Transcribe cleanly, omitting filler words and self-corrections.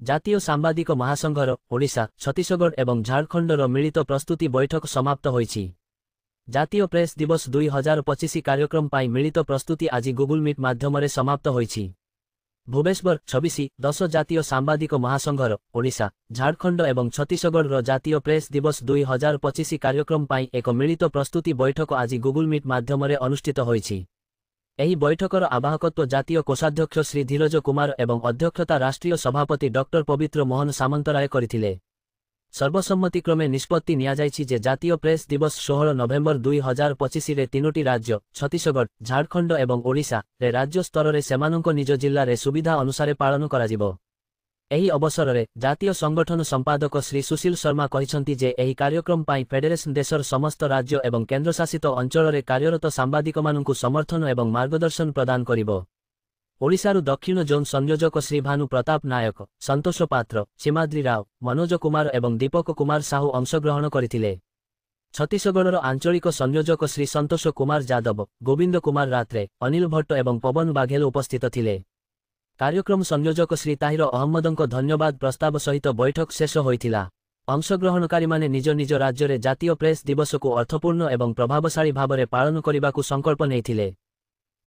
ଜାତୀୟ ସାମ୍ବାଦିକ ମହାସଂଘର ଓଡ଼ିଶା, ଛତିଶଗଡ଼ ଏବଂ ଝାଡ଼ଖଣ୍ଡର ମିଳିତ ପ୍ରସ୍ତୁତି ବୈଠକ ସମାପ୍ତ ହୋଇଛି। ଜାତୀୟ ପ୍ରେସ୍ ଦିବସ 2025 କାର୍ଯ୍ୟକ୍ରମ ପାଇଁ ମିଳିତ ପ୍ରସ୍ତୁତି ଆଜି ଗୁଗୁଲ ମିଟ୍ ମାଧ୍ୟମରେ ସମାପ୍ତ ହୋଇଛି। ଭୁବନେଶ୍ୱର 26-10 ଜାତୀୟ ସାମ୍ବାଦିକ ମହାସଂଘର ଓଡ଼ିଶା, ଝାଡ଼ଖଣ୍ଡ ଏବଂ ଛତିଶଗଡ଼ର ଜାତୀୟ ପ୍ରେସ୍ ଦିବସ 2025 କାର୍ଯ୍ୟକ୍ରମ ପାଇଁ ଏକ ମିଳିତ ପ୍ରସ୍ତୁତି ବୈଠକ ଆଜି ଗୁଗୁଲ ମିଟ୍ ମାଧ୍ୟମରେ ଅନୁଷ୍ଠିତ ହୋଇଛି। ଏହି ବୈଠକର ଆବାହକତ୍ୱ ଜାତୀୟ କୋଷାଧ୍ୟକ୍ଷ ଶ୍ରୀ ଧୀରଜ କୁମାର ଏବଂ ଅଧ୍ୟକ୍ଷତା ରାଷ୍ଟ୍ରୀୟ ସଭାପତି ଡକ୍ଟର ପବିତ୍ର ମୋହନ ସାମନ୍ତରାୟ କରିଥିଲେ। ସର୍ବସମ୍ମତିକ୍ରମେ ନିଷ୍ପତ୍ତି ନିଆଯାଇଛି ଯେ ଜାତୀୟ ପ୍ରେସ୍ ଦିବସ 16 ନଭେମ୍ବର 2025ରେ ତିନୋଟି ରାଜ୍ୟ ଛତିଶଗଡ଼, ଝାଡ଼ଖଣ୍ଡ ଏବଂ ଓଡ଼ିଶାରେ ରାଜ୍ୟ ସ୍ତରରେ ସେମାନଙ୍କ ନିଜ ଜିଲ୍ଲାରେ ସୁବିଧା ଅନୁସାରେ ପାଳନ କରାଯିବ। ଏହି ଅବସରରେ ଜାତୀୟ ସଂଗଠନ ସମ୍ପାଦକ ଶ୍ରୀ ସୁଶୀଲ ଶର୍ମା କହିଛନ୍ତି ଯେ ଏହି କାର୍ଯ୍ୟକ୍ରମ ପାଇଁ ଫେଡେରେସନ ଦେଶର ସମସ୍ତ ରାଜ୍ୟ ଏବଂ କେନ୍ଦ୍ରଶାସିତ ଅଞ୍ଚଳରେ କାର୍ଯ୍ୟରତ ସାମ୍ବାଦିକମାନଙ୍କୁ ସମର୍ଥନ ଏବଂ ମାର୍ଗଦର୍ଶନ ପ୍ରଦାନ କରିବ। ଓଡ଼ିଶାରୁ ଦକ୍ଷିଣ ଜୋନ୍ ସଂଯୋଜକ ଶ୍ରୀ ଭାନୁ ପ୍ରତାପ ନାୟକ, ସନ୍ତୋଷ ପାତ୍ର, ସୀମାଦ୍ରି ରାଓ, ମନୋଜ କୁମାର ଏବଂ ଦୀପକ କୁମାର ସାହୁ ଅଂଶଗ୍ରହଣ କରିଥିଲେ। ଛତିଶଗଡ଼ର ଆଞ୍ଚଳିକ ସଂଯୋଜକ ଶ୍ରୀ ସନ୍ତୋଷ କୁମାର ଯାଦବ, ଗୋବିନ୍ଦ କୁମାର ରାତ୍ରେ, ଅନିଲ ଭଟ୍ଟ ଏବଂ ପବନ ବାଘେଲ ଉପସ୍ଥିତ ଥିଲେ। କାର୍ଯ୍ୟକ୍ରମ ସଂଯୋଜକ ଶ୍ରୀ ତାହିର ଅହମ୍ମଦଙ୍କ ଧନ୍ୟବାଦ ପ୍ରସ୍ତାବ ସହିତ ବୈଠକ ଶେଷ ହୋଇଥିଲା। ଅଂଶଗ୍ରହଣକାରୀମାନେ ନିଜ ନିଜ ରାଜ୍ୟରେ ଜାତୀୟ ପ୍ରେସ୍ ଦିବସକୁ ଅର୍ଥପୂର୍ଣ୍ଣ ଏବଂ ପ୍ରଭାବଶାଳୀ ଭାବରେ ପାଳନ କରିବାକୁ ସଂକଳ୍ପ ନେଇଥିଲେ।